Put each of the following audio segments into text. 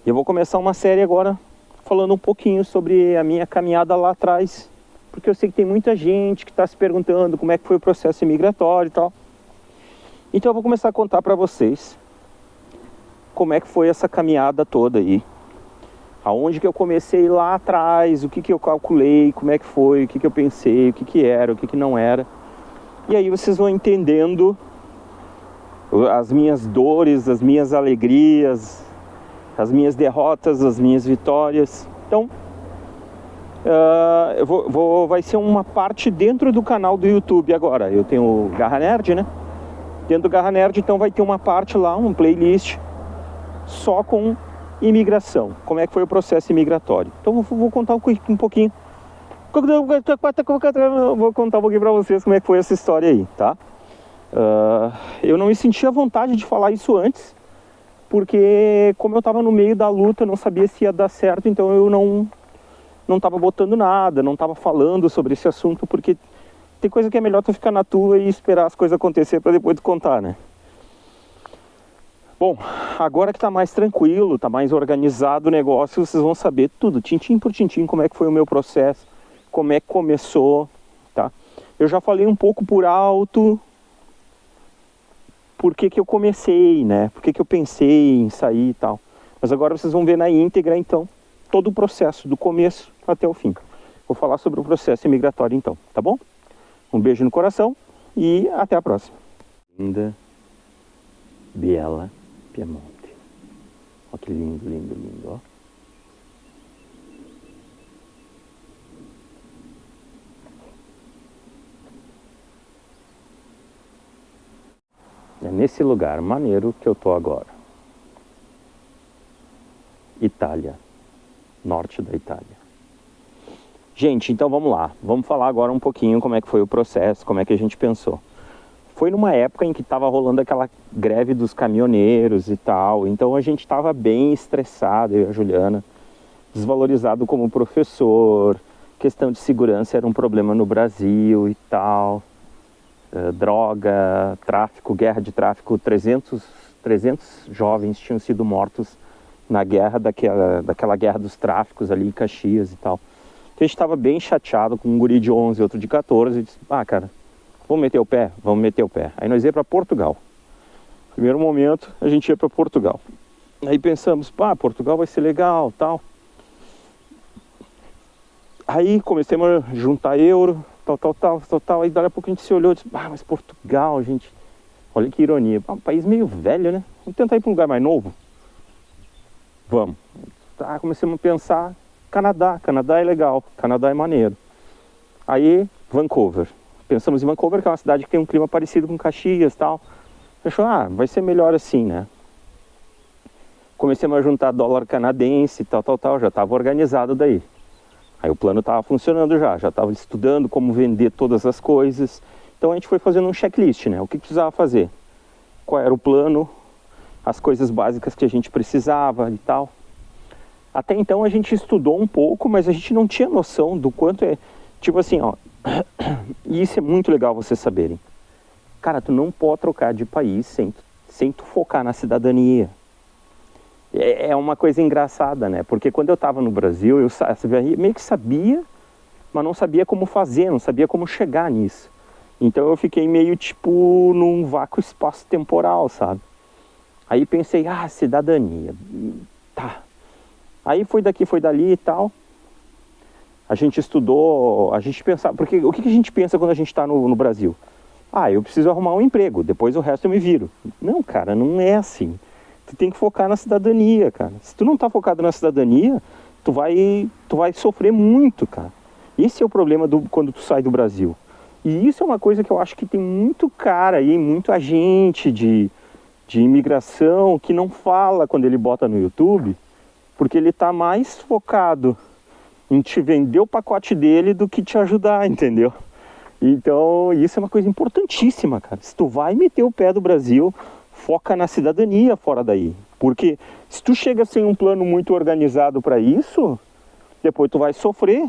E eu vou começar uma série agora falando um pouquinho sobre a minha caminhada lá atrás, porque eu sei que tem muita gente que está se perguntando como é que foi o processo imigratório e tal. Então eu vou começar a contar para vocês como é que foi essa caminhada toda aí. Aonde que eu comecei lá atrás, o que que eu calculei, como é que foi, o que que eu pensei, o que que era, o que que não era. E aí vocês vão entendendo as minhas dores, as minhas alegrias, as minhas derrotas, as minhas vitórias. Então, vai ser uma parte dentro do canal do YouTube agora. Eu tenho o Garra Nerd, né? Dentro do Garra Nerd, então vai ter uma parte lá, uma playlist só com imigração. Como é que foi o processo imigratório. Então eu vou contar um pouquinho. Vou contar um pouquinho pra vocês como é que foi essa história aí, tá? Eu não me senti à vontade de falar isso antes, porque como eu tava no meio da luta, não sabia se ia dar certo, então eu não tava botando nada, não tava falando sobre esse assunto, porque tem coisa que é melhor tu ficar na tua e esperar as coisas acontecer para depois tu contar, né? Bom, agora que tá mais tranquilo, tá mais organizado o negócio, vocês vão saber tudo, tintim por tintim, como é que foi o meu processo, como é que começou, tá? Eu já falei um pouco por alto por que que eu comecei, né? Por que que eu pensei em sair e tal. Mas agora vocês vão ver na íntegra, então, todo o processo, do começo até o fim. Vou falar sobre o processo imigratório, então, tá bom? Um beijo no coração e até a próxima. Linda, Biella, Piemonte. Olha que lindo, lindo, lindo, ó. É nesse lugar maneiro que eu tô agora. Itália. Norte da Itália. Gente, então vamos lá. Vamos falar agora um pouquinho como é que foi o processo, como é que a gente pensou. Foi numa época em que estava rolando aquela greve dos caminhoneiros e tal. Então a gente estava bem estressado, eu e a Juliana. Desvalorizado como professor. Questão de segurança era um problema no Brasil e tal. Droga, tráfico, guerra de tráfico, 300 jovens tinham sido mortos na guerra, daquela guerra dos tráficos ali em Caxias e tal. Então a gente estava bem chateado com um guri de 11, outro de 14, e disse, cara, vamos meter o pé? Vamos meter o pé. Aí nós ia para Portugal. Primeiro momento, a gente ia para Portugal. Aí pensamos, Portugal vai ser legal, tal. Aí comecemos a juntar euro, tal. Aí daqui a pouco a gente se olhou e disse, mas Portugal, gente, olha que ironia. Um país meio velho, né? Vamos tentar ir para um lugar mais novo? Vamos. Comecemos a pensar, Canadá é legal, Canadá é maneiro. Aí, Vancouver. Pensamos em Vancouver, que é uma cidade que tem um clima parecido com Caxias e tal. Achou, vai ser melhor assim, né? Comecemos a juntar dólar canadense, tal, já estava organizado daí. Aí o plano estava funcionando já estava estudando como vender todas as coisas. Então a gente foi fazendo um checklist, né? O que precisava fazer? Qual era o plano? As coisas básicas que a gente precisava e tal. Até então a gente estudou um pouco, mas a gente não tinha noção do quanto é... Tipo assim, ó... E isso é muito legal vocês saberem. Cara, tu não pode trocar de país sem tu focar na cidadania. É uma coisa engraçada, né? Porque quando eu estava no Brasil, eu meio que sabia, mas não sabia como fazer, não sabia como chegar nisso. Então eu fiquei meio tipo num vácuo espaço-temporal, sabe? Aí pensei, cidadania, tá. Aí foi daqui, foi dali e tal. A gente estudou, a gente pensava, porque o que a gente pensa quando a gente está no Brasil? Eu preciso arrumar um emprego, depois o resto eu me viro. Não, cara, não é assim. Tu tem que focar na cidadania, cara. Se tu não tá focado na cidadania, tu vai sofrer muito, cara. Esse é o problema quando tu sai do Brasil. E isso é uma coisa que eu acho que tem muito cara aí, muito agente de imigração que não fala quando ele bota no YouTube, porque ele tá mais focado em te vender o pacote dele do que te ajudar, entendeu? Então, isso é uma coisa importantíssima, cara. Se tu vai meter o pé do Brasil, foca na cidadania fora daí. Porque se tu chega sem um plano muito organizado para isso, depois tu vai sofrer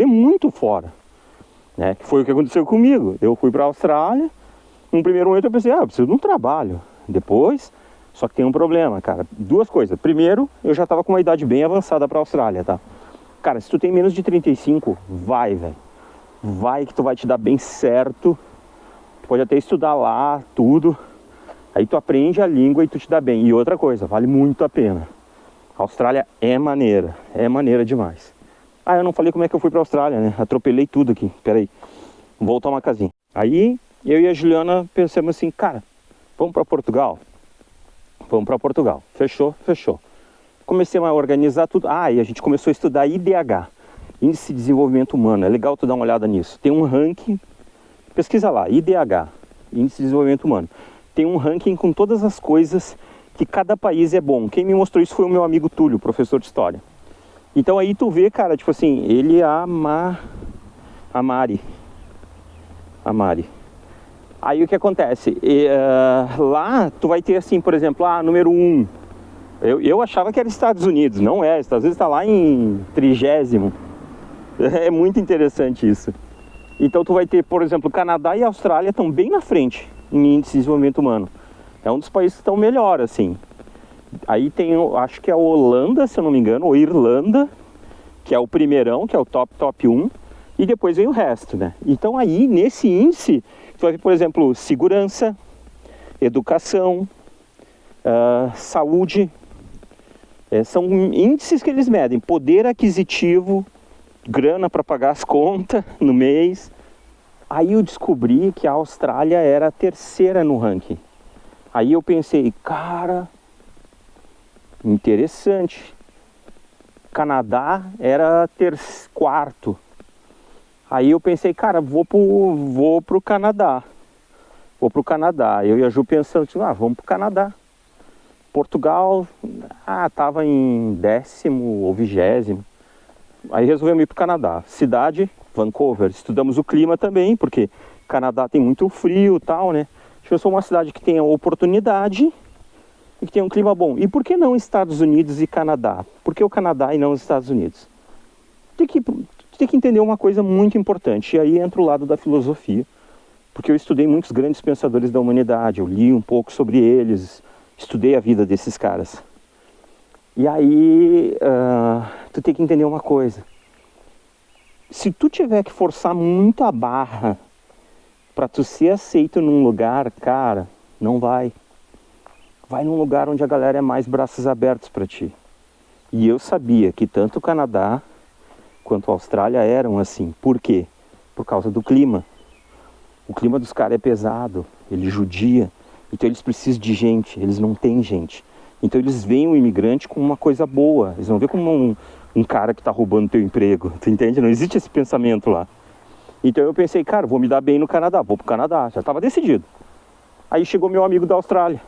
muito fora. Né? Que foi o que aconteceu comigo. Eu fui para a Austrália, no primeiro momento eu pensei, eu preciso de um trabalho. Depois, Só que tem um problema, cara. Duas coisas. Primeiro, eu já tava com uma idade bem avançada pra Austrália, tá? Cara, se tu tem menos de 35, vai, velho. Vai que tu vai te dar bem certo. Tu pode até estudar lá, tudo. Aí tu aprende a língua e tu te dá bem. E outra coisa, vale muito a pena. A Austrália é maneira demais. Ah, eu não falei como é que eu fui pra Austrália, né? Atropelei tudo aqui, peraí. Vou tomar uma casinha. Aí, eu e a Juliana pensamos assim, cara, vamos pra Portugal? Vamos pra Portugal. Fechou, fechou. Comecei a organizar tudo. Ah, e a gente começou a estudar IDH, Índice de Desenvolvimento Humano. É legal tu dar uma olhada nisso. Tem um ranking, pesquisa lá, IDH, Índice de Desenvolvimento Humano. Tem um ranking com todas as coisas que cada país é bom. Quem me mostrou isso foi o meu amigo Túlio, professor de História. Então aí tu vê, cara, tipo assim, ele ama a Mari. Aí o que acontece? Lá tu vai ter assim, por exemplo, número 1. Eu achava que era Estados Unidos, não é. Às vezes tá lá em 30º. É muito interessante isso. Então tu vai ter, por exemplo, Canadá e Austrália estão bem na frente em índice de desenvolvimento humano. É um dos países que estão melhor, assim. Aí tem, acho que é a Holanda, se eu não me engano, ou Irlanda, que é o primeirão, que é o top 1, e depois vem o resto, né? Então aí, nesse índice, tu vai ver, por exemplo, segurança, educação, saúde, são índices que eles medem, poder aquisitivo, grana para pagar as contas no mês. Aí eu descobri que a Austrália era a terceira no ranking. Aí eu pensei, cara, interessante. Canadá era quarto. Aí eu pensei, cara, vou pro Canadá. Eu e a Ju pensando, vamos pro Canadá. Portugal, tava em 10º ou 20º. Aí resolvemos ir pro Canadá. Cidade, Vancouver. Estudamos o clima também, porque Canadá tem muito frio e tal, né? Eu sou uma cidade que tem a oportunidade e que tem um clima bom. E por que não Estados Unidos e Canadá? Por que o Canadá e não os Estados Unidos? Tem que entender uma coisa muito importante. E aí entra o lado da filosofia. Porque eu estudei muitos grandes pensadores da humanidade. Eu li um pouco sobre eles. Estudei a vida desses caras. E aí, tu tem que entender uma coisa. Se tu tiver que forçar muito a barra para tu ser aceito num lugar, cara, não vai. Vai num lugar onde a galera é mais braços abertos para ti. E eu sabia que tanto o Canadá quanto a Austrália eram assim. Por quê? Por causa do clima. O clima dos caras é pesado, ele judia. Então eles precisam de gente, eles não têm gente. Então eles veem o imigrante como uma coisa boa. Eles não veem como um cara que está roubando teu emprego. Tu entende? Não existe esse pensamento lá. Então eu pensei, cara, vou me dar bem no Canadá, vou pro Canadá, já estava decidido. Aí chegou meu amigo da Austrália.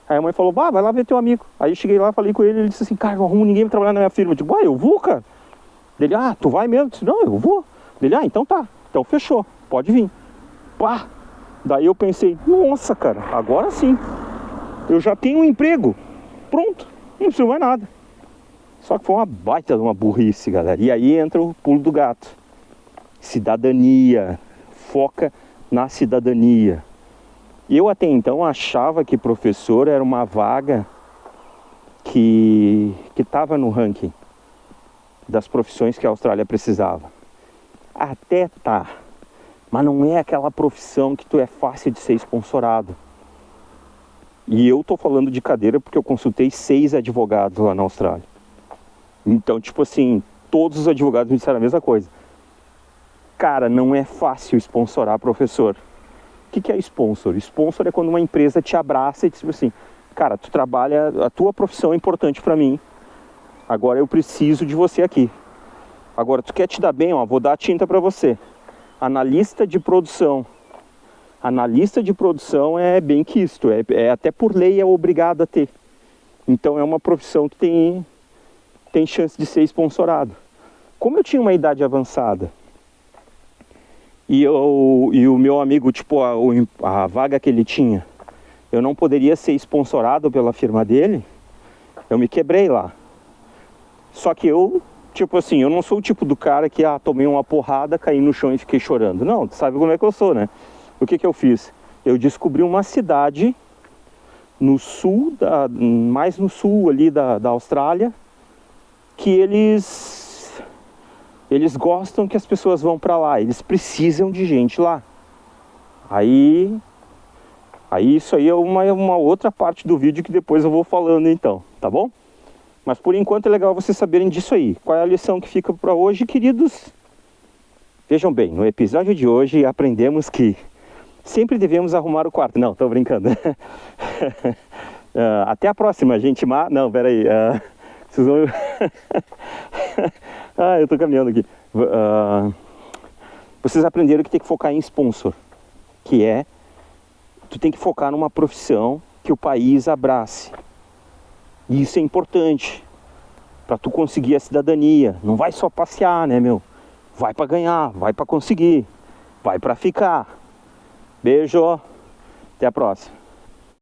Aí a mãe falou, vai lá ver teu amigo. Aí eu cheguei lá, falei com ele, ele disse assim, cara, não arrumo ninguém pra trabalhar na minha firma. Eu digo, eu vou, cara. Ele, tu vai mesmo? Eu disse, não, eu vou. Ele, então tá, então fechou, pode vir. Pá! Daí eu pensei, nossa, cara, agora sim. Eu já tenho um emprego. Pronto, não preciso mais nada. Só que foi uma baita de uma burrice, galera. E aí entra o pulo do gato. Cidadania, foca na cidadania. Eu até então achava que professor era uma vaga que estava no ranking das profissões que a Austrália precisava. Até tá, mas não é aquela profissão que tu é fácil de ser sponsorado. E eu tô falando de cadeira porque eu consultei 6 advogados lá na Austrália. Então, tipo assim, todos os advogados me disseram a mesma coisa. Cara, não é fácil sponsorar professor. O que é sponsor? Sponsor é quando uma empresa te abraça e diz assim, cara, tu trabalha, a tua profissão é importante para mim. Agora eu preciso de você aqui. Agora, tu quer te dar bem, vou dar a tinta para você. Analista de produção. Analista de produção é bem quisto, até por lei é obrigado a ter. Então é uma profissão que tem chance de ser sponsorado. Como eu tinha uma idade avançada, e o meu amigo, tipo, a vaga que ele tinha, eu não poderia ser sponsorado pela firma dele, eu me quebrei lá. Só que eu, tipo assim, eu não sou o tipo do cara que, tomei uma porrada, caí no chão e fiquei chorando. Não, tu sabe como é que eu sou, né? O que eu fiz? Eu descobri uma cidade no sul, mais no sul ali da Austrália, que eles gostam que as pessoas vão para lá, eles precisam de gente lá. Aí isso aí é uma outra parte do vídeo que depois eu vou falando então, tá bom? Mas por enquanto é legal vocês saberem disso aí. Qual é a lição que fica para hoje, queridos? Vejam bem, no episódio de hoje aprendemos que sempre devemos arrumar o quarto. Não, tô brincando. Até a próxima, gente má. Não, peraí. Vocês vão... eu tô caminhando aqui. Vocês aprenderam que tem que focar em sponsor. Que é, tu tem que focar numa profissão que o país abrace. E isso é importante para tu conseguir a cidadania. Não vai só passear, né, meu? Vai para ganhar, vai para conseguir, vai para ficar. Beijo, até a próxima.